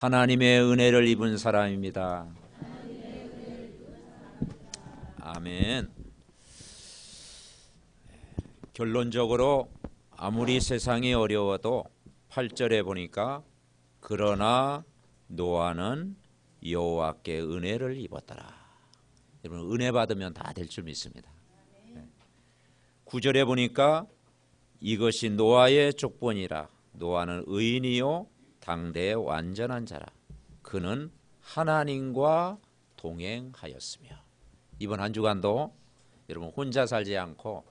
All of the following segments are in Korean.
하나님의 은혜를 입은 사람입니다. 아멘. 결론적으로 아무리 세상이 어려워도 8절에 보니까 그러나 노아는 여호와께 은혜를 입었더라. 여러분, 은혜 받으면 다 될 줄 믿습니다. 9절에 보니까 이것이 노아의 족본이라. 노아는 의인이요 당대의 완전한 자라. 그는 하나님과 동행하였으며. 이번 한 주간도 여러분 혼자 살지 않고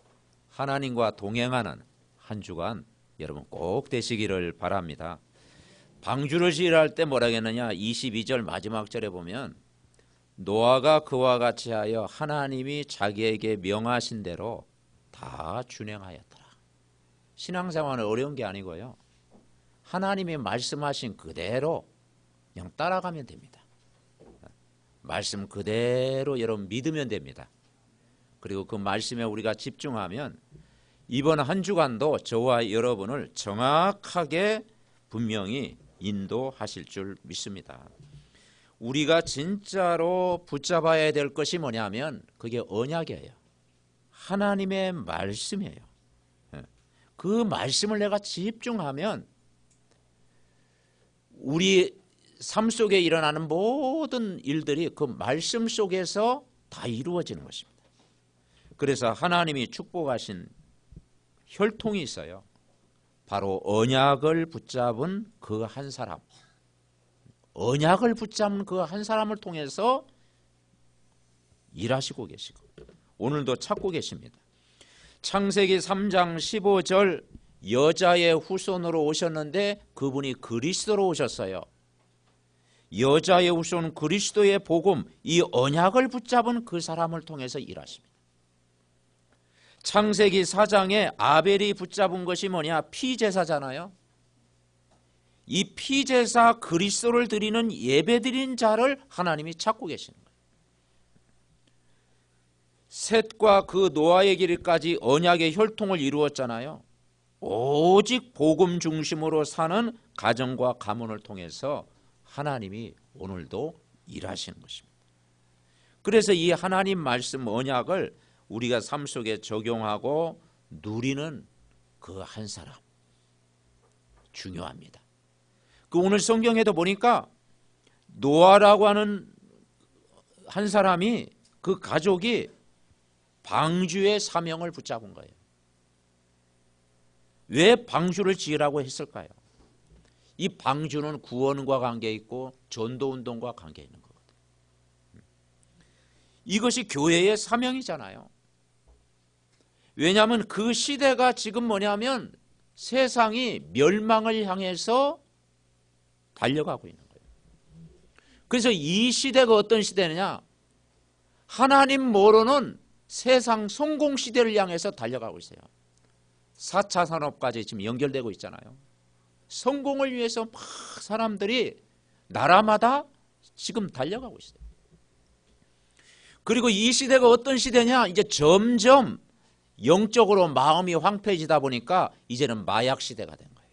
하나님과 동행하는 한 주간 여러분 꼭 되시기를 바랍니다. 방주를 지으라 때 뭐라 했느냐? 22절 마지막 절에 보면 노아가 그와 같이 하여 하나님이 자기에게 명하신 대로 다 준행하였더라. 신앙생활은 어려운 게 아니고요, 하나님이 말씀하신 그대로 그냥 따라가면 됩니다. 말씀 그대로 여러분 믿으면 됩니다. 그리고 그 말씀에 우리가 집중하면 이번 한 주간도 저와 여러분을 정확하게 분명히 인도하실 줄 믿습니다. 우리가 진짜로 붙잡아야 될 것이 뭐냐면 그게 언약이에요. 하나님의 말씀이에요. 그 말씀을 내가 집중하면 우리 삶 속에 일어나는 모든 일들이 그 말씀 속에서 다 이루어지는 것입니다. 그래서 하나님이 축복하신 혈통이 있어요. 바로 언약을 붙잡은 그 한 사람, 언약을 붙잡은 그 한 사람을 통해서 일하시고 계시고 오늘도 찾고 계십니다. 창세기 3장 15절 여자의 후손으로 오셨는데 그분이 그리스도로 오셨어요. 여자의 후손 그리스도의 복음, 이 언약을 붙잡은 그 사람을 통해서 일하십니다. 창세기 4장에 아벨이 붙잡은 것이 뭐냐? 피제사잖아요. 이 피제사 그리스도를 드리는 예배드린 자를 하나님이 찾고 계시는 거예요. 셋과 그 노아의 길까지 언약의 혈통을 이루었잖아요. 오직 복음 중심으로 사는 가정과 가문을 통해서 하나님이 오늘도 일하시는 것입니다. 그래서 이 하나님 말씀 언약을 우리가 삶 속에 적용하고 누리는 그 한 사람 중요합니다. 그 오늘 성경에도 보니까 노아라고 하는 한 사람이 그 가족이 방주의 사명을 붙잡은 거예요. 왜 방주를 지으라고 했을까요? 이 방주는 구원과 관계 있고 전도운동과 관계 있는 거거든요. 이것이 교회의 사명이잖아요. 왜냐하면 그 시대가 지금 뭐냐면 세상이 멸망을 향해서 달려가고 있는 거예요. 그래서 이 시대가 어떤 시대느냐? 하나님 모르는 세상 성공 시대를 향해서 달려가고 있어요. 4차 산업까지 지금 연결되고 있잖아요. 성공을 위해서 막 사람들이 나라마다 지금 달려가고 있어요. 그리고 이 시대가 어떤 시대냐? 이제 점점 영적으로 마음이 황폐해지다 보니까 이제는 마약 시대가 된 거예요.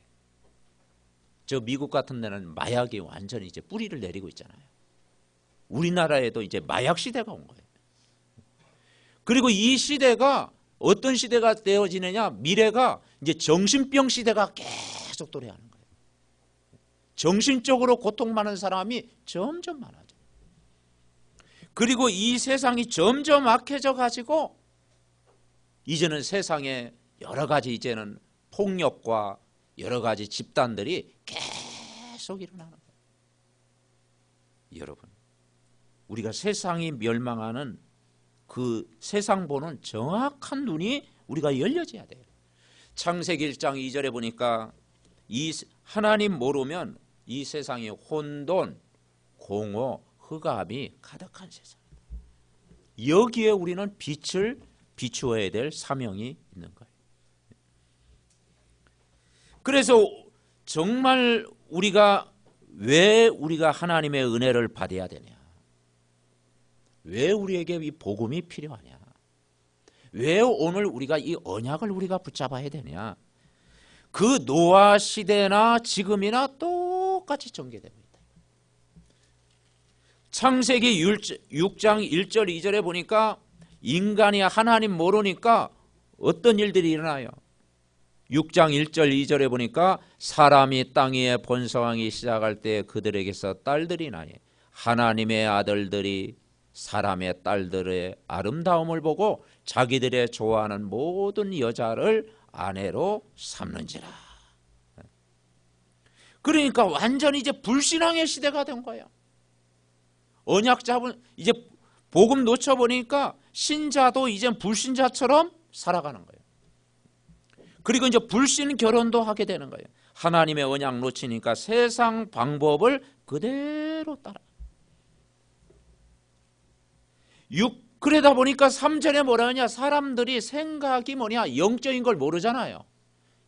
저 미국 같은 데는 마약이 완전히 이제 뿌리를 내리고 있잖아요. 우리나라에도 이제 마약 시대가 온 거예요. 그리고 이 시대가 어떤 시대가 되어지느냐? 미래가 이제 정신병 시대가 계속 도래하는 거예요. 정신적으로 고통받는 사람이 점점 많아져요. 그리고 이 세상이 점점 악해져 가지고 이제는 세상에 여러 가지 이제는 폭력과 여러 가지 집단들이 계속 일어나는 거예요. 여러분, 우리가 세상이 멸망하는 그 세상 보는 정확한 눈이 우리가 열려져야 돼요. 창세기 1장 2절에 보니까 이 하나님 모르면 이 세상이 혼돈, 공허, 흑암이 가득한 세상. 여기에 우리는 빛을 비추어야 될 사명이 있는 거예요. 그래서 정말 왜 우리가 하나님의 은혜를 받아야 되냐? 왜 우리에게 이 복음이 필요하냐? 왜 오늘 우리가 이 언약을 우리가 붙잡아야 되냐? 그 노아 시대나 지금이나 똑같이 전개되고 있다. 창세기 6장 1절 2절에 보니까 인간이 하나님 모르니까 어떤 일들이 일어나요? 6장 1절 2절에 보니까 사람이 땅 위에 번성하기 시작할 때 그들에게서 딸들이 나니 하나님의 아들들이 사람의 딸들의 아름다움을 보고 자기들의 좋아하는 모든 여자를 아내로 삼는지라. 그러니까 완전히 이제 불신앙의 시대가 된 거예요. 언약 잡은 이제 복음 놓쳐보니까 신자도 이제 불신자처럼 살아가는 거예요. 그리고 이제 불신 결혼도 하게 되는 거예요. 하나님의 언약 놓치니까 세상 방법을 그대로 따라. 그러다 보니까 3절에 뭐라 하냐, 사람들이 생각이 뭐냐, 영적인 걸 모르잖아요.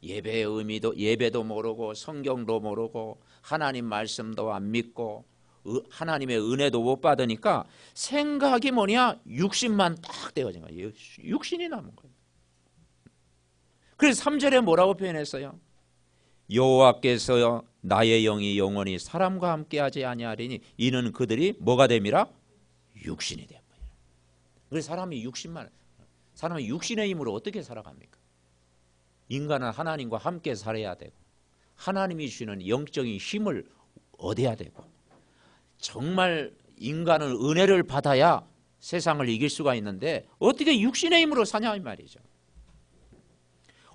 예배의 의미도, 예배도 모르고 성경도 모르고 하나님 말씀도 안 믿고 하나님의 은혜도 못 받으니까 생각이 뭐냐, 육신만 딱 되어진 거예요. 육신이 남은 거예요. 그래서 3절에 뭐라고 표현했어요? 여호와께서 나의 영이 영원히 사람과 함께하지 아니하리니 이는 그들이 뭐가 됨이라? 육신이 됨이라. 그래서 사람이 육신의 힘으로 어떻게 살아갑니까? 인간은 하나님과 함께 살아야 되고 하나님이 주시는 영적인 힘을 얻어야 되고 정말 인간은 은혜를 받아야 세상을 이길 수가 있는데 어떻게 육신의 힘으로 사냐 이 말이죠.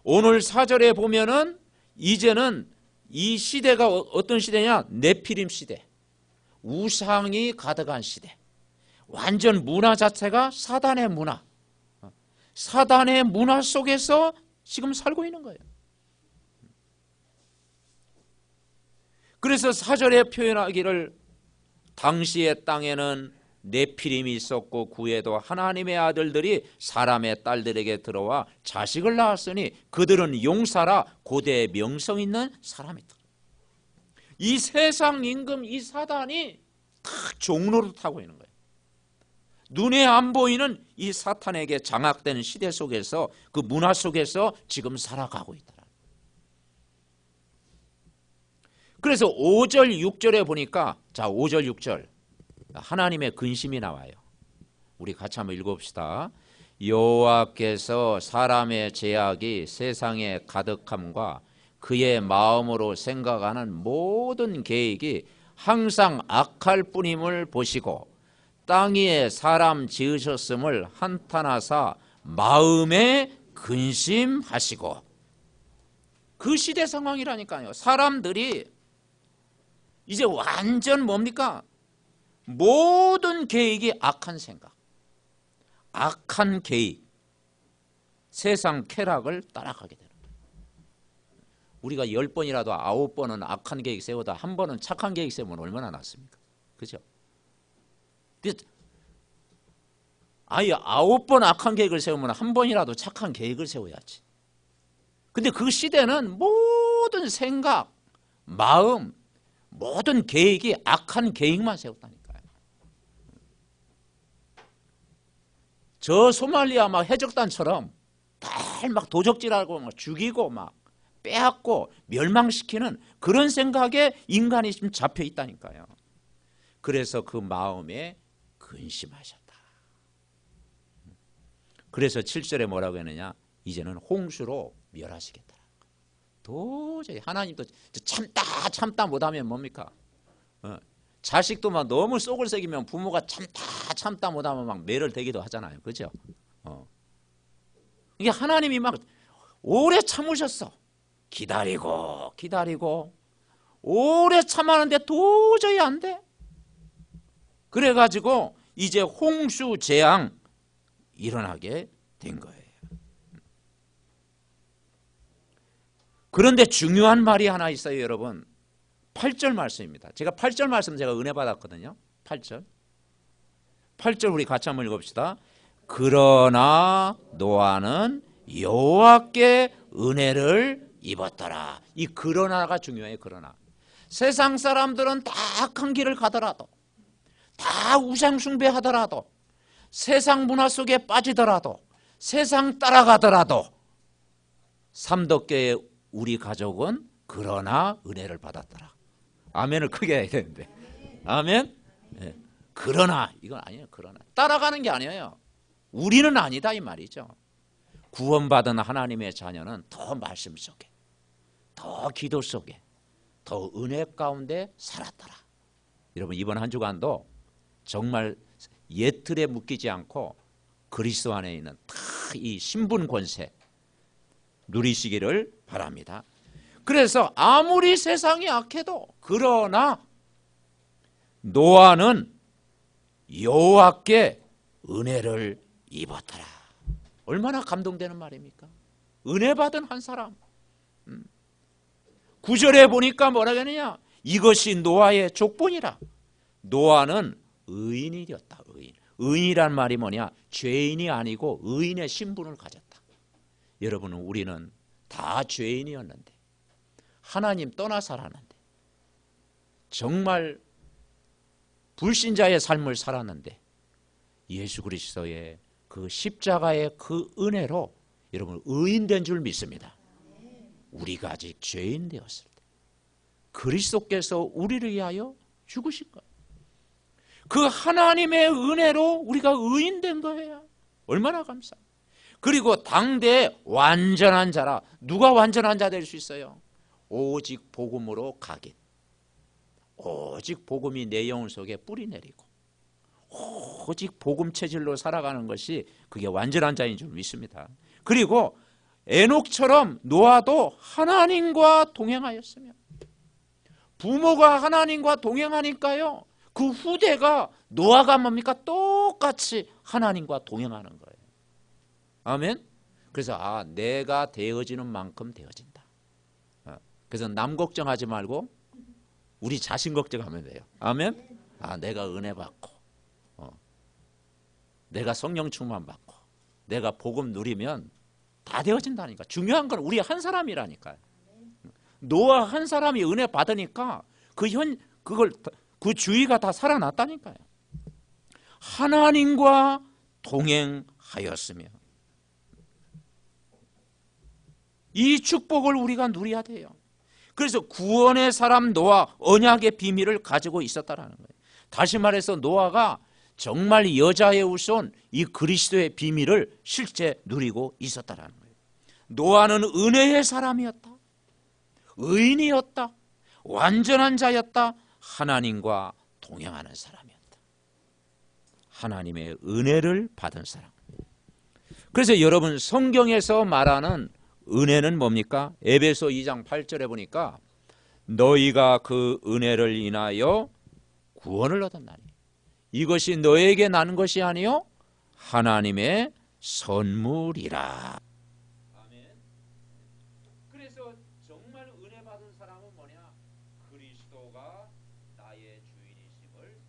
오늘 4절에 보면은 이제는 이 시대가 어떤 시대냐? 네피림 시대, 우상이 가득한 시대. 완전 문화 자체가 사단의 문화, 사단의 문화 속에서 지금 살고 있는 거예요. 그래서 4절에 표현하기를 당시의 땅에는 네피림이 있었고 구에도 하나님의 아들들이 사람의 딸들에게 들어와 자식을 낳았으니 그들은 용사라 고대의 명성 있는 사람이다. 이 세상 임금 이 사단이 다 종로를 타고 있는 거예요. 눈에 안 보이는 이 사탄에게 장악되는 시대 속에서 그 문화 속에서 지금 살아가고 있다. 그래서 5절 6절에 보니까 자 5절 6절 하나님의 근심이 나와요. 우리 같이 한번 읽어봅시다. 여호와께서 사람의 죄악이 세상에 가득함과 그의 마음으로 생각하는 모든 계획이 항상 악할 뿐임을 보시고 땅 위에 사람 지으셨음을 한탄하사 마음에 근심하시고. 그 시대 상황이라니까요. 사람들이 이제 완전 뭡니까? 모든 계획이 악한 생각, 악한 계획, 세상 쾌락을 따라가게 되는 거예요. 우리가 10번이라도 9번은 악한 계획 세우다 한 번은 착한 계획 세우면 얼마나 낫습니까? 그죠? 아예 9번 악한 계획을 세우면 한 번이라도 착한 계획을 세워야지. 근데 그 시대는 모든 생각, 마음, 모든 계획이 악한 계획만 세웠다니까요. 저 소말리아 막 해적단처럼 다 막 도적질하고 막 죽이고 막 빼앗고 멸망시키는 그런 생각에 인간이 지금 잡혀 있다니까요. 그래서 그 마음에 근심하셨다. 그래서 7절에 뭐라고 했느냐? 이제는 홍수로 멸하시겠다. 도저히 하나님도 참다 못하면 뭡니까? 자식도 막 너무 속을 새기면 부모가 참다 못하면 막 매를 대기도 하잖아요. 그죠? 이게 하나님이 막 오래 참으셨어. 기다리고 오래 참았는데 도저히 안 돼. 그래가지고 이제 홍수 재앙 일어나게 된 거예요. 그런데 중요한 말이 하나 있어요, 여러분. 8절 말씀입니다. 제가 8절 말씀 제가 은혜 받았거든요. 8절 우리 같이 한번 읽읍시다. 그러나 노아는 여호와께 은혜를 입었더라. 이 그러나가 중요해요. 그러나 세상 사람들은 다 악한 길을 가더라도, 다 우상 숭배하더라도, 세상 문화 속에 빠지더라도, 세상 따라가더라도 삼덕교의 우리 가족은 그러나 은혜를 받았더라. 아멘을 크게 해야 되는데. 아멘. 네. 그러나 이건 아니에요. 그러나 따라가는 게 아니에요. 우리는 아니다 이 말이죠. 구원받은 하나님의 자녀는 더 말씀 속에, 더 기도 속에, 더 은혜 가운데 살았더라. 여러분 이번 한 주간도 정말 옛 틀에 묶이지 않고 그리스도 안에 있는 다 이 신분 권세 누리시기를 바랍니다. 그래서 아무리 세상이 악해도 그러나 노아는 여호와께 은혜를 입었더라. 얼마나 감동되는 말입니까? 은혜 받은 한 사람. 9절에 보니까 뭐라고 하느냐? 이것이 노아의 족본이라. 노아는 의인이었다. 의인. 의인이란 말이 뭐냐? 죄인이 아니고 의인의 신분을 가졌다. 여러분 우리는 다 죄인이었는데 하나님 떠나 살았는데 정말 불신자의 삶을 살았는데 예수 그리스도의 그 십자가의 그 은혜로 여러분 의인된 줄 믿습니다. 우리가 아직 죄인 되었을 때 그리스도께서 우리를 위하여 죽으신 것, 그 하나님의 은혜로 우리가 의인된 거예요. 얼마나 감사. 그리고 당대에 완전한 자라. 누가 완전한 자 될 수 있어요? 오직 복음으로 가깃. 오직 복음이 내 영혼 속에 뿌리 내리고 오직 복음 체질로 살아가는 것이 그게 완전한 자인 줄 믿습니다. 그리고 에녹처럼 노아도 하나님과 동행하였으며, 부모가 하나님과 동행하니까요 그 후대가 노아가 뭡니까? 똑같이 하나님과 동행하는 거예요. 아멘. 그래서 내가 되어지는 만큼 되어진다. 그래서 남 걱정하지 말고 우리 자신 걱정하면 돼요. 아멘. 내가 은혜 받고 내가 성령 충만 받고 내가 복음 누리면 다 되어진다니까. 중요한 건 우리 한 사람이라니까요. 노아 한 사람이 은혜 받으니까 그 주위가 다 살아났다니까요. 하나님과 동행하였으며 이 축복을 우리가 누려야 돼요. 그래서 구원의 사람 노아 언약의 비밀을 가지고 있었다라는 거예요. 다시 말해서 노아가 정말 여자의 후손 이 그리스도의 비밀을 실제 누리고 있었다라는 거예요. 노아는 은혜의 사람이었다. 의인이었다. 완전한 자였다. 하나님과 동행하는 사람이었다. 하나님의 은혜를 받은 사람. 그래서 여러분 성경에서 말하는 은혜는 뭡니까? 에베소 2장 8절에 보니까 너희가 그 은혜를 인하여 구원을 얻었나니 이것이 너에게 나는 것이 아니요 하나님의 선물이라. 아멘. 그래서 정말 은혜 받은 사람은 뭐냐? 그리스도가 나의 주인이심을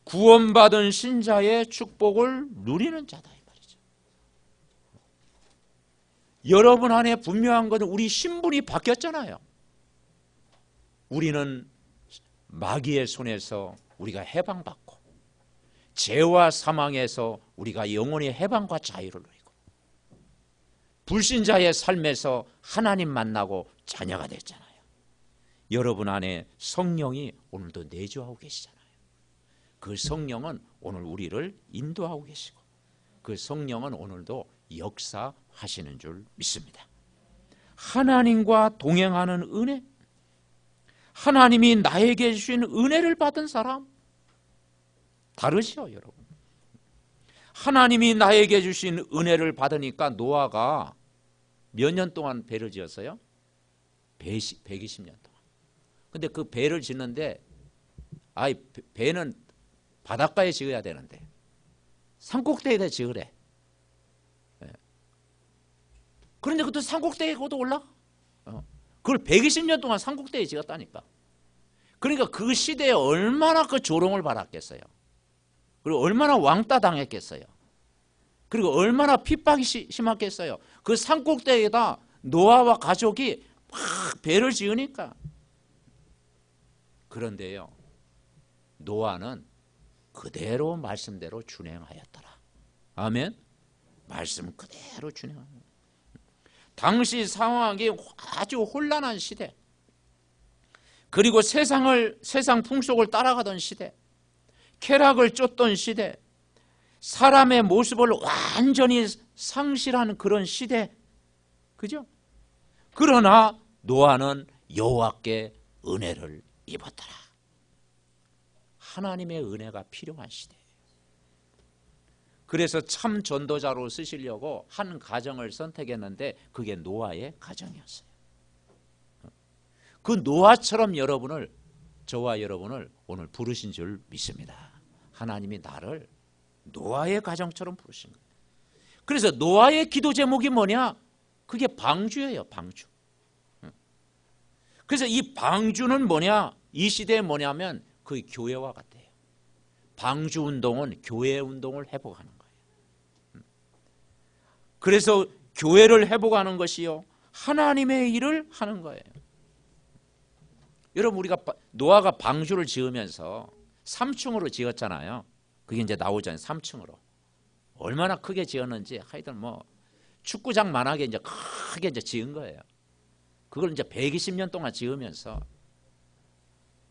구원받은 신자의 축복을 누리는 자다. 여러분 안에 분명한 것은 우리 신분이 바뀌었잖아요. 우리는 마귀의 손에서 우리가 해방받고 죄와 사망에서 우리가 영원히 해방과 자유를 누리고 불신자의 삶에서 하나님 만나고 자녀가 됐잖아요. 여러분 안에 성령이 오늘도 내주하고 계시잖아요. 그 성령은 오늘 우리를 인도하고 계시고 그 성령은 오늘도 역사하시는 줄 믿습니다. 하나님과 동행하는 은혜, 하나님이 나에게 주신 은혜를 받은 사람 다르죠 여러분. 하나님이 나에게 주신 은혜를 받으니까 노아가 몇 년 동안 배를 지었어요? 120년 동안. 근데 그 배를 짓는데 배는 바닷가에 지어야 되는데 산꼭대기에 지으래. 그런데 그것도 산꼭대기에 그것도 올라가. 그걸 120년 동안 산꼭대기에 지었다니까. 그러니까 그 시대에 얼마나 그 조롱을 받았겠어요. 그리고 얼마나 왕따 당했겠어요. 그리고 얼마나 핍박이 심했겠어요. 그 산꼭대기에다 노아와 가족이 막 배를 지으니까. 그런데요 노아는 그대로 말씀대로 준행하였더라. 아멘. 말씀 그대로 준행합니다. 당시 상황이 아주 혼란한 시대. 그리고 세상 풍속을 따라가던 시대, 쾌락을 쫓던 시대, 사람의 모습을 완전히 상실하는 그런 시대, 그죠? 그러나 노아는 여호와께 은혜를 입었더라. 하나님의 은혜가 필요한 시대예요. 그래서 참 전도자로 쓰시려고 한 가정을 선택했는데 그게 노아의 가정이었어요. 그 노아처럼 저와 여러분을 오늘 부르신 줄 믿습니다. 하나님이 나를 노아의 가정처럼 부르신 거예요. 그래서 노아의 기도 제목이 뭐냐? 그게 방주예요, 방주. 그래서 이 방주는 뭐냐? 이 시대에 뭐냐면 그 교회와 같아요. 방주 운동은 교회 운동을 회복하는 거예요. 그래서 교회를 회복하는 것이요, 하나님의 일을 하는 거예요. 여러분, 우리가 노아가 방주를 지으면서 3층으로 지었잖아요. 그게 이제 나오잖아요. 3층으로. 얼마나 크게 지었는지 하여튼 뭐 축구장만하게 이제 크게 이제 지은 거예요. 그걸 이제 120년 동안 지으면서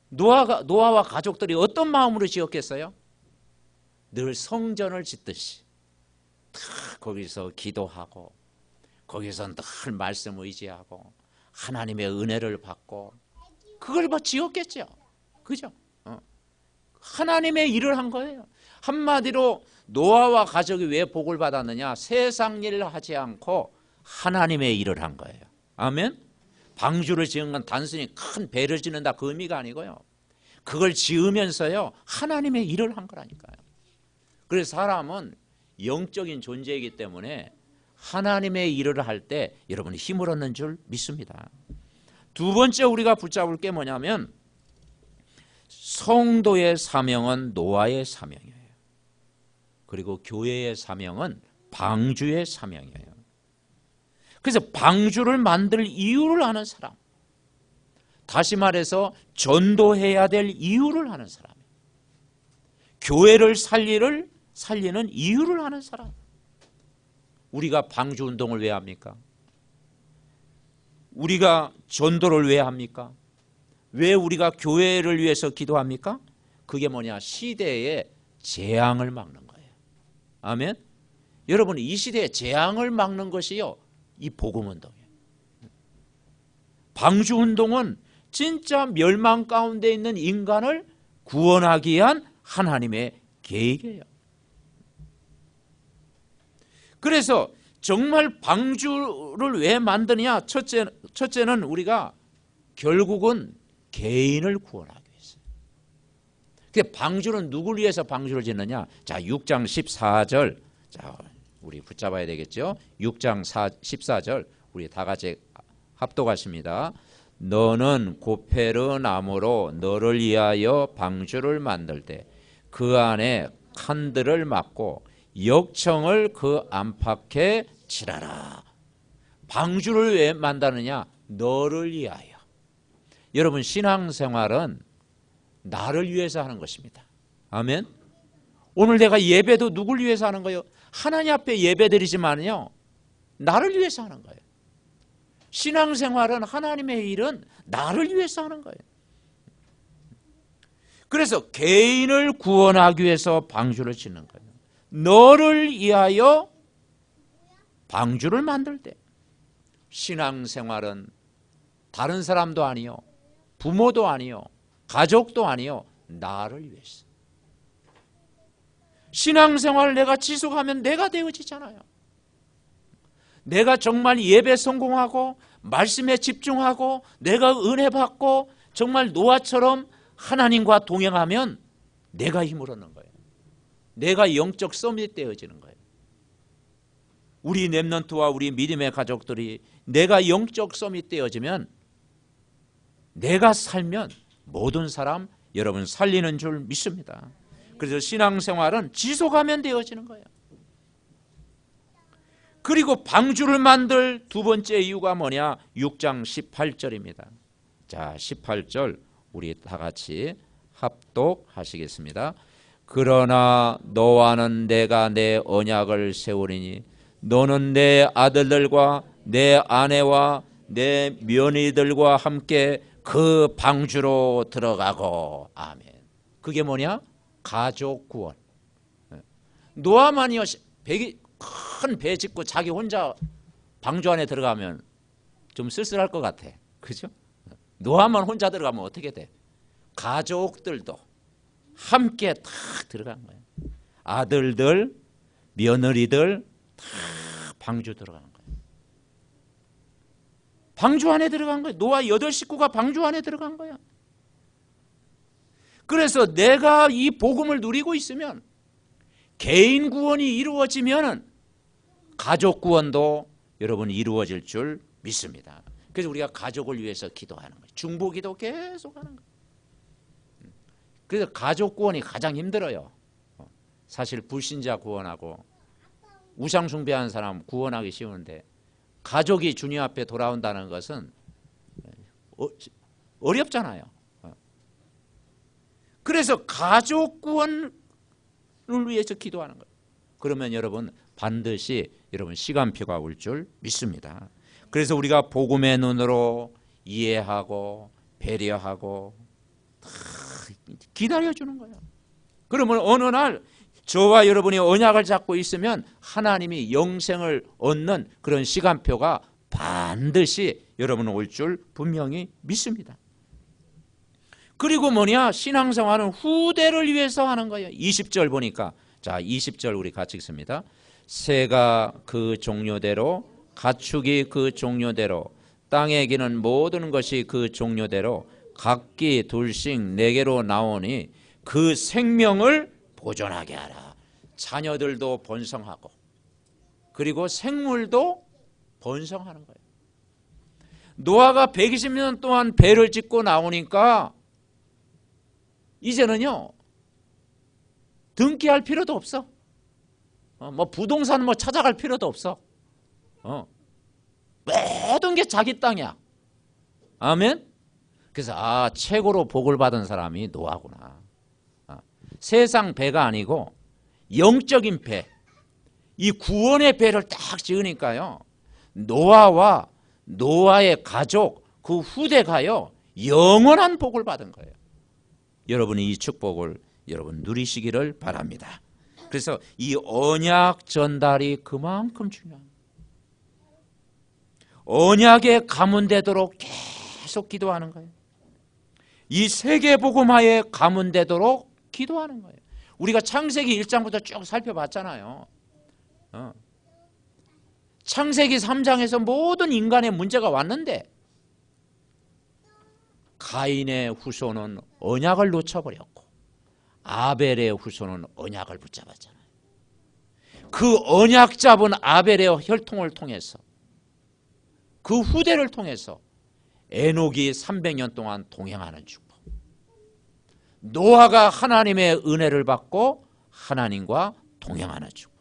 노아와 가족들이 어떤 마음으로 지었겠어요? 늘 성전을 짓듯이 거기서 기도하고 거기서 늘 말씀 의지하고 하나님의 은혜를 받고 그걸 지었겠죠. 그죠? 하나님의 일을 한 거예요. 한마디로 노아와 가족이 왜 복을 받았느냐? 세상 일을 하지 않고 하나님의 일을 한 거예요. 아멘? 방주를 지은 건 단순히 큰 배를 짓는다 그 의미가 아니고요. 그걸 지으면서요, 하나님의 일을 한 거라니까요. 그래서 사람은 영적인 존재이기 때문에 하나님의 일을 할 때 여러분이 힘을 얻는 줄 믿습니다. 두 번째 우리가 붙잡을 게 뭐냐면 성도의 사명은 노아의 사명이에요. 그리고 교회의 사명은 방주의 사명이에요. 그래서 방주를 만들 이유를 아는 사람, 다시 말해서 전도해야 될 이유를 아는 사람, 교회를 살리는 이유를 아는 사람. 우리가 방주 운동을 왜 합니까? 우리가 전도를 왜 합니까? 왜 우리가 교회를 위해서 기도합니까? 그게 뭐냐? 시대의 재앙을 막는 거예요. 아멘? 여러분, 이 시대의 재앙을 막는 것이요, 이 복음운동이에요. 방주운동은 진짜 멸망 가운데 있는 인간을 구원하기 위한 하나님의 계획이에요. 그래서 정말 방주를 왜 만드느냐? 첫째는 우리가 결국은 개인을 구원하기 위해서. 그 방주는 누구를 위해서 방주를 짓느냐? 자, 6장 14절. 자, 우리 붙잡아야 되겠죠? 6장 14절. 우리 다 같이 합독하십니다. 너는 고페르 나무로 너를 위하여 방주를 만들 때 그 안에 칸들을 막고 역청을 그 안팎에 칠하라. 방주를 왜 만드느냐? 너를 위하여. 여러분, 신앙생활은 나를 위해서 하는 것입니다. 아멘. 오늘 내가 예배도 누굴 위해서 하는 거예요? 하나님 앞에 예배드리지만요, 나를 위해서 하는 거예요. 신앙생활은, 하나님의 일은 나를 위해서 하는 거예요. 그래서 개인을 구원하기 위해서 방주를 짓는 거예요. 너를 위하여 방주를 만들 때, 신앙생활은 다른 사람도 아니요, 부모도 아니요, 가족도 아니요, 나를 위해서. 신앙생활을 내가 지속하면 내가 되어지잖아요. 내가 정말 예배 성공하고 말씀에 집중하고 내가 은혜 받고 정말 노아처럼 하나님과 동행하면 내가 힘을 얻는 거예요. 내가 영적 서밋 되어지는 거예요. 우리 렘넌트와 우리 믿음의 가족들이 내가 영적 서밋 되어지면, 내가 살면 모든 사람 여러분 살리는 줄 믿습니다. 그래서 신앙생활은 지속하면 되어지는 거예요. 그리고 방주를 만들 두 번째 이유가 뭐냐? 6장 18절입니다. 자, 18절 우리 다 같이 합독하시겠습니다. 그러나 너와는 내가 내 언약을 세우리니 너는 내 아들들과 내 아내와 내 며느리들과 함께 그 방주로 들어가고. 아멘. 그게 뭐냐? 가족 구원. 노아만이요, 큰 배 짓고 자기 혼자 방주 안에 들어가면 좀 쓸쓸할 것 같아. 그죠? 노아만 혼자 들어가면 어떻게 돼? 가족들도 함께 다 들어간 거예요. 아들들, 며느리들 다 방주 들어가는 거예요. 방주 안에 들어간 거예요. 노아 8식구가 방주 안에 들어간 거야. 그래서 내가 이 복음을 누리고 있으면, 개인 구원이 이루어지면 가족 구원도 여러분 이루어질 줄 믿습니다. 그래서 우리가 가족을 위해서 기도하는 거예요. 중보기도 계속 하는 거예요. 그래서 가족 구원이 가장 힘들어요. 사실 불신자 구원하고 우상 숭배하는 사람 구원하기 쉬운데, 가족이 주님 앞에 돌아온다는 것은 어렵잖아요. 그래서 가족 구원을 위해서 기도하는 거예요. 그러면 여러분 반드시 여러분 시간표가 올 줄 믿습니다. 그래서 우리가 복음의 눈으로 이해하고 배려하고 기다려주는 거예요. 그러면 어느 날 저와 여러분이 언약을 잡고 있으면 하나님이 영생을 얻는 그런 시간표가 반드시 여러분 올 줄 분명히 믿습니다. 그리고 뭐냐? 신앙생활은 후대를 위해서 하는 거예요. 20절 보니까, 자 20절 우리 같이 읽습니다. 새가 그 종류대로, 가축이 그 종류대로, 땅에 기는 모든 것이 그 종류대로 각기 둘씩 내게로 나오니 그 생명을 보존하게 하라. 자녀들도 번성하고 그리고 생물도 번성하는 거예요. 노아가 120년 동안 배를 짓고 나오니까 이제는요 등기할 필요도 없어. 뭐 부동산 뭐 찾아갈 필요도 없어. 모든 게 자기 땅이야. 아멘. 그래서 최고로 복을 받은 사람이 노아구나. 세상 배가 아니고 영적인 배, 이 구원의 배를 딱 지으니까요, 노아와 노아의 가족, 그 후대가요 영원한 복을 받은 거예요. 여러분이 이 축복을 여러분 누리시기를 바랍니다. 그래서 이 언약 전달이 그만큼 중요합니다. 언약에 가문되도록 계속 기도하는 거예요. 이 세계 복음화에 가문되도록 기도하는 거예요. 우리가 창세기 1장부터 쭉 살펴봤잖아요. 창세기 3장에서 모든 인간의 문제가 왔는데 가인의 후손은 언약을 놓쳐버렸고 아벨의 후손은 언약을 붙잡았잖아요. 그 언약 잡은 아벨의 혈통을 통해서, 그 후대를 통해서 에녹이 300년 동안 동행하는 축복, 노아가 하나님의 은혜를 받고 하나님과 동행하는 축복,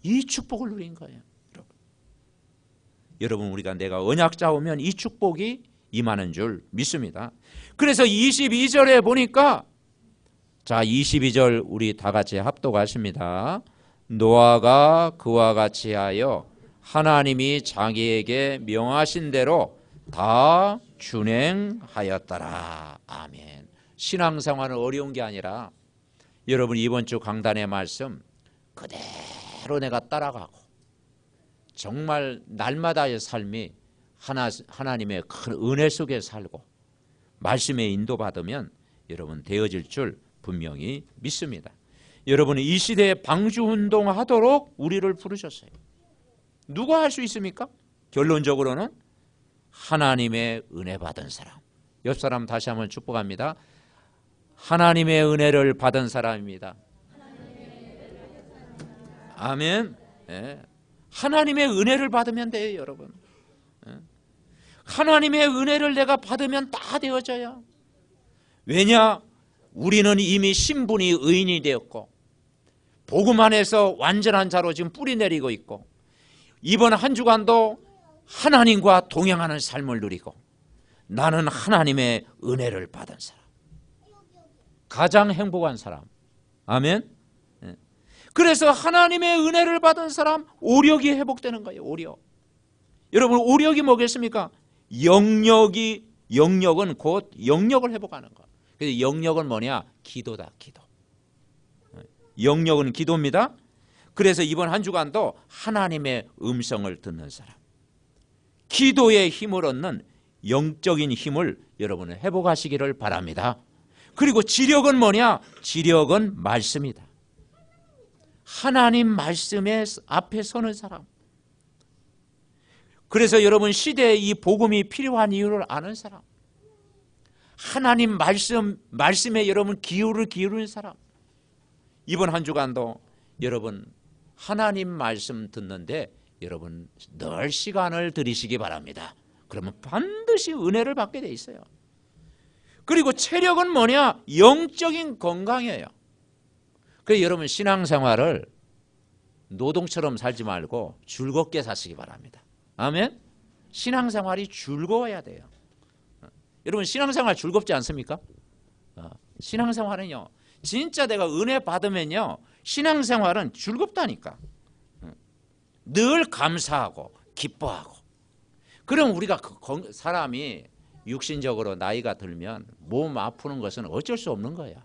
이 축복을 누린 거예요. 여러분 우리가 내가 언약 잡으면 이 축복이 임하는 줄 믿습니다. 그래서 22절에 보니까, 자 22절 우리 다 같이 합독하십니다. 노아가 그와 같이 하여 하나님이 자기에게 명하신 대로 다 준행하였더라. 아멘. 신앙생활은 어려운 게 아니라 여러분 이번 주 강단의 말씀 그대로 내가 따라가고 정말 날마다의 삶이 하나님의 큰 은혜 속에 살고 말씀에 인도받으면 여러분 되어질 줄 분명히 믿습니다. 여러분 이 시대에 방주운동 하도록 우리를 부르셨어요. 누가 할 수 있습니까? 결론적으로는 하나님의 은혜 받은 사람. 옆 사람 다시 한번 축복합니다. 하나님의 은혜를 받은 사람입니다. 아멘. 네. 하나님의 은혜를 받으면 돼요, 여러분. 네. 하나님의 은혜를 내가 받으면 다 되어져요. 왜냐? 우리는 이미 신분이 의인이 되었고 복음 안에서 완전한 자로 지금 뿌리 내리고 있고 이번 한 주간도 하나님과 동행하는 삶을 누리고 나는 하나님의 은혜를 받은 사람, 가장 행복한 사람. 아멘. 그래서 하나님의 은혜를 받은 사람 오력이 회복되는 거예요. 오력. 여러분 오력이 뭐겠습니까? 영역이 영역은 곧 영역을 회복하는 거. 그래서 영역은 뭐냐? 기도다, 기도. 영역은 기도입니다. 그래서 이번 한 주간도 하나님의 음성을 듣는 사람, 기도의 힘을 얻는 영적인 힘을 여러분은 회복하시기를 바랍니다. 그리고 지력은 뭐냐? 지력은 말씀이다. 하나님 말씀의 앞에 서는 사람. 그래서 여러분 시대에 이 복음이 필요한 이유를 아는 사람, 하나님 말씀에 여러분 기울이는 사람. 이번 한 주간도 여러분 하나님 말씀 듣는데 여러분 늘 시간을 들이시기 바랍니다. 그러면 반드시 은혜를 받게 돼 있어요. 그리고 체력은 뭐냐? 영적인 건강이에요. 그래서 여러분 신앙생활을 노동처럼 살지 말고 즐겁게 사시기 바랍니다. 아멘. 신앙생활이 즐거워야 돼요. 여러분 신앙생활 즐겁지 않습니까? 신앙생활은요, 진짜 내가 은혜 받으면요, 신앙생활은 즐겁다니까. 늘 감사하고 기뻐하고. 그럼 우리가 사람이 육신적으로 나이가 들면 몸 아프는 것은 어쩔 수 없는 거야.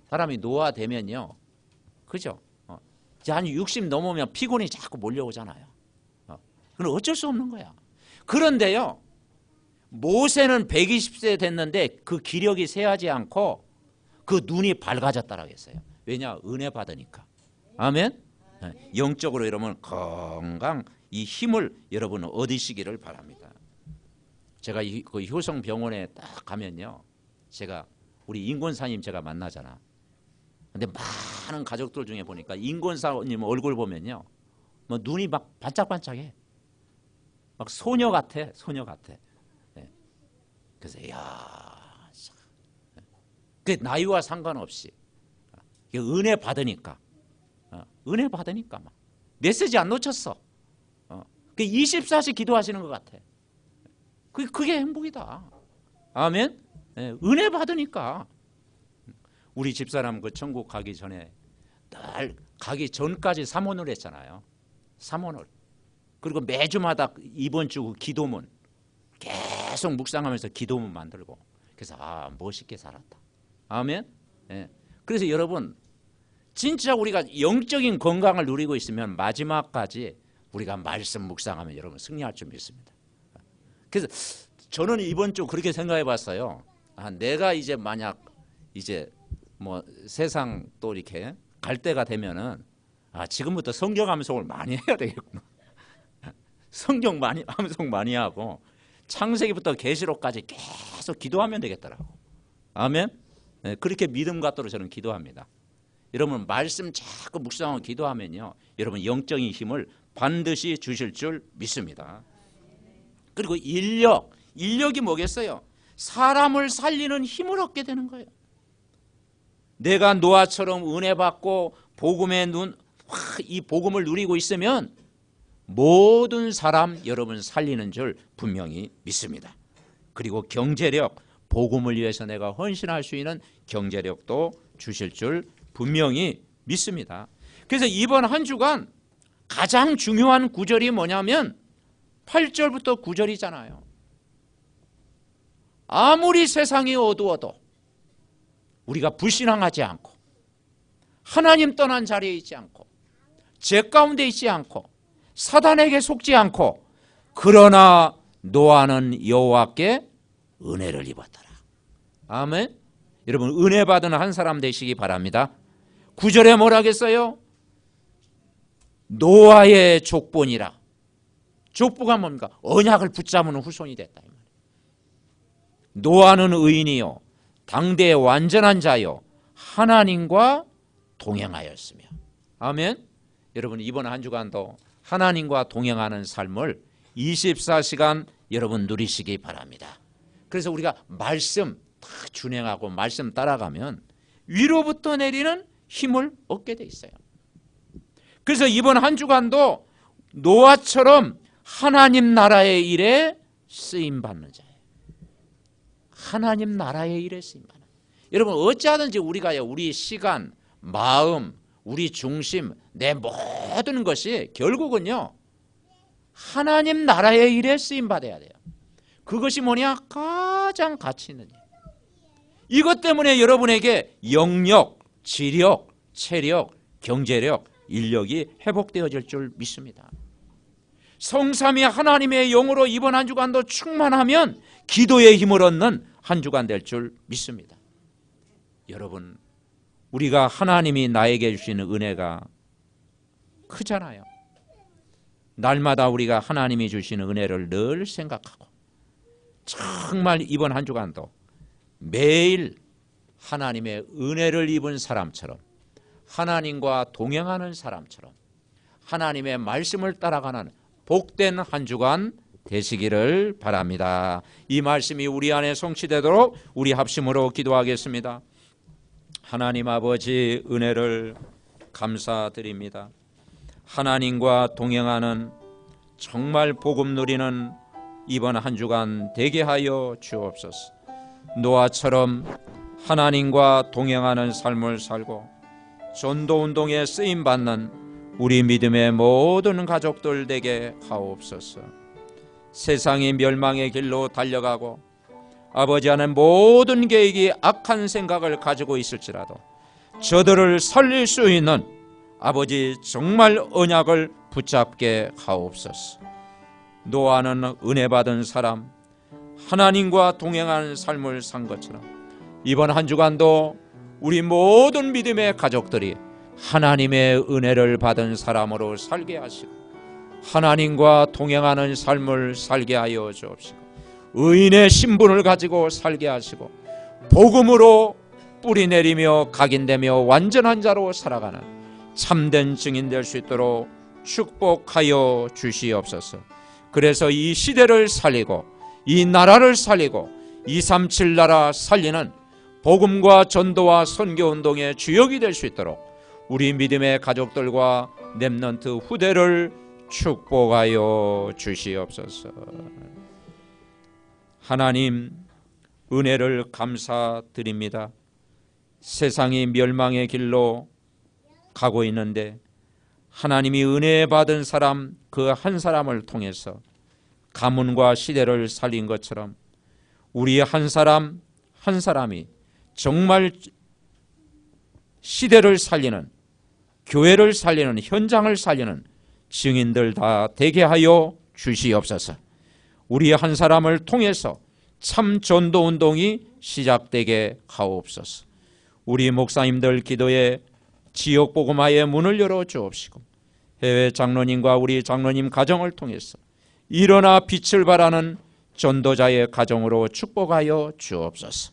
사람이 노화되면요, 그죠? 한 60 넘으면 피곤이 자꾸 몰려오잖아요. 그건 어쩔 수 없는 거야. 그런데요, 모세는 120세 됐는데 그 기력이 쇠하지 않고 그 눈이 밝아졌다라고 했어요. 왜냐? 은혜 받으니까. 아멘. 영적으로 여러분 건강, 이 힘을 여러분 얻으시기를 바랍니다. 제가 그 효성병원에 딱 가면요, 제가 우리 인권사님 제가 만나잖아. 근데 많은 가족들 중에 보니까 인권사님 얼굴 보면요, 뭐 눈이 막 반짝반짝해. 막 소녀 같아, 소녀 같아. 그래서 그 나이와 상관없이 은혜 받으니까, 은혜 받으니까 막 메시지 안 놓쳤어. 그 24시 기도하시는 것 같아. 그게 행복이다. 아멘. 은혜 받으니까. 우리 집사람 그 천국 가기 전에 늘 가기 전까지 사모를 했잖아요. 사모를. 그리고 매주마다 이번 주 기도문 계속 묵상하면서 기도문 만들고. 그래서 멋있게 살았다. 아멘. 그래서 여러분 진짜 우리가 영적인 건강을 누리고 있으면 마지막까지 우리가 말씀 묵상하면 여러분 승리할 줄 믿습니다. 그래서 저는 이번 주 그렇게 생각해 봤어요. 내가 이제 만약 이제 뭐 세상 또 이렇게 갈 때가 되면은 지금부터 성경 암송을 많이 해야 되겠구나. 성경 많이 암송 많이 하고 창세기부터 계시록까지 계속 기도하면 되겠더라고. 아멘. 그렇게 믿음 갖도록 저는 기도합니다. 여러분 말씀 자꾸 묵상하고 기도하면요, 여러분 영적인 힘을 반드시 주실 줄 믿습니다. 그리고 인력이 뭐겠어요? 사람을 살리는 힘을 얻게 되는 거예요. 내가 노아처럼 은혜 받고 복음의 이 복음을 누리고 있으면 모든 사람 여러분 살리는 줄 분명히 믿습니다. 그리고 경제력, 복음을 위해서 내가 헌신할 수 있는 경제력도 주실 줄 분명히 믿습니다. 그래서 이번 한 주간 가장 중요한 구절이 뭐냐면 8절부터 9절이잖아요. 아무리 세상이 어두워도 우리가 불신앙하지 않고 하나님 떠난 자리에 있지 않고 죄 가운데 있지 않고 사단에게 속지 않고 그러나 노아는 여호와께 은혜를 입었더라. 아멘. 여러분 은혜 받은 한 사람 되시기 바랍니다. 9절에 뭐라 하겠어요? 노아의 족본이라. 족보가 뭡니까? 언약을 붙잡는 후손이 됐다. 노아는 의인이요 당대의 완전한 자요 하나님과 동행하였으며. 아멘. 여러분 이번 한 주간도 하나님과 동행하는 삶을 24시간 여러분 누리시기 바랍니다. 그래서 우리가 말씀 다 준행하고 말씀 따라가면 위로부터 내리는 힘을 얻게 돼 있어요. 그래서 이번 한 주간도 노아처럼 하나님 나라의 일에 쓰임받는 자예요. 하나님 나라의 일에 쓰임받는. 여러분 어찌하든지 우리가 우리 시간, 마음, 우리 중심, 내 모든 것이 결국은요 하나님 나라의 일에 쓰임받아야 돼요. 그것이 뭐냐? 가장 가치 있는 일. 이것 때문에 여러분에게 영력, 지력, 체력, 경제력, 인력이 회복되어질 줄 믿습니다. 성삼위 하나님의 영으로 이번 한 주간도 충만하면 기도의 힘을 얻는 한 주간 될 줄 믿습니다. 여러분, 우리가 하나님이 나에게 주시는 은혜가 크잖아요. 날마다 우리가 하나님이 주시는 은혜를 늘 생각하고 정말 이번 한 주간도 매일 하나님의 은혜를 입은 사람처럼, 하나님과 동행하는 사람처럼, 하나님의 말씀을 따라가는 복된 한 주간 되시기를 바랍니다. 이 말씀이 우리 안에 성취되도록 우리 합심으로 기도하겠습니다. 하나님 아버지, 은혜를 감사드립니다. 하나님과 동행하는 정말 복음 누리는 이번 한 주간 되게 하여 주옵소서. 노아처럼 하나님과 동행하는 삶을 살고 전도운동에 쓰임받는 우리 믿음의 모든 가족들 되게 하옵소서. 세상이 멸망의 길로 달려가고 아버지 하는 모든 계획이 악한 생각을 가지고 있을지라도 저들을 살릴 수 있는 아버지 정말 언약을 붙잡게 하옵소서. 노아는 은혜 받은 사람, 하나님과 동행하는 삶을 산 것처럼 이번 한 주간도 우리 모든 믿음의 가족들이 하나님의 은혜를 받은 사람으로 살게 하시고 하나님과 동행하는 삶을 살게 하여 주옵시고 의인의 신분을 가지고 살게 하시고 복음으로 뿌리 내리며 각인되며 완전한 자로 살아가는 참된 증인 될 수 있도록 축복하여 주시옵소서. 그래서 이 시대를 살리고 이 나라를 살리고 237 나라 살리는 복음과 전도와 선교운동의 주역이 될 수 있도록 우리 믿음의 가족들과 렘넌트 후대를 축복하여 주시옵소서. 하나님, 은혜를 감사드립니다. 세상이 멸망의 길로 가고 있는데 하나님이 은혜 받은 사람 그 한 사람을 통해서 가문과 시대를 살린 것처럼 우리 한 사람 한 사람이 정말 시대를 살리는, 교회를 살리는, 현장을 살리는 증인들 다 되게 하여 주시옵소서. 우리 한 사람을 통해서 참 전도운동이 시작되게 하옵소서. 우리 목사님들 기도에 지역복음화의 문을 열어 주옵시고 해외 장로님과 우리 장로님 가정을 통해서 일어나 빛을 발하는 전도자의 가정으로 축복하여 주옵소서.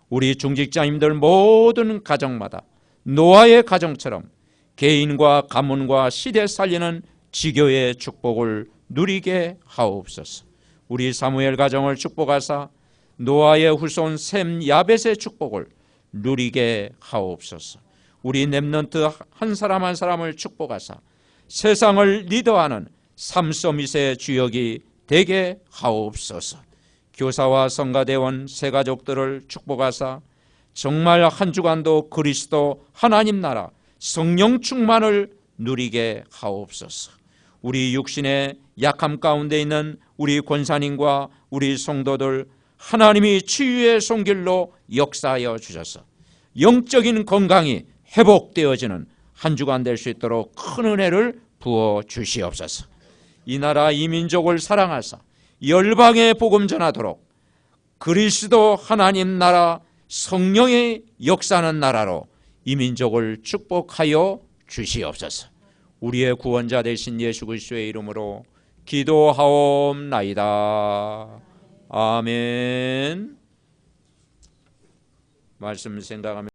우리 중직자님들 모든 가정마다 노아의 가정처럼 개인과 가문과 시대 살리는 지교의 축복을 누리게 하옵소서. 우리 사무엘 가정을 축복하사 노아의 후손 셈 야벳의 축복을 누리게 하옵소서. 우리 렘넌트 한 사람 한 사람을 축복하사 세상을 리더하는 삼서밋의 주역이 되게 하옵소서. 교사와 성가대원 새가족들을 축복하사 정말 한 주간도 그리스도 하나님 나라 성령 충만을 누리게 하옵소서. 우리 육신의 약함 가운데 있는 우리 권사님과 우리 성도들 하나님이 치유의 손길로 역사하여 주셔서 영적인 건강이 회복되어지는 한 주간 될 수 있도록 큰 은혜를 부어 주시옵소서. 이 나라 이 민족을 사랑하사 열방에 복음 전하도록 그리스도 하나님 나라 성령의 역사하는 나라로 이 민족을 축복하여 주시옵소서. 우리의 구원자 되신 예수 그리스도의 이름으로 기도하옵나이다. 아멘. 말씀 생각하며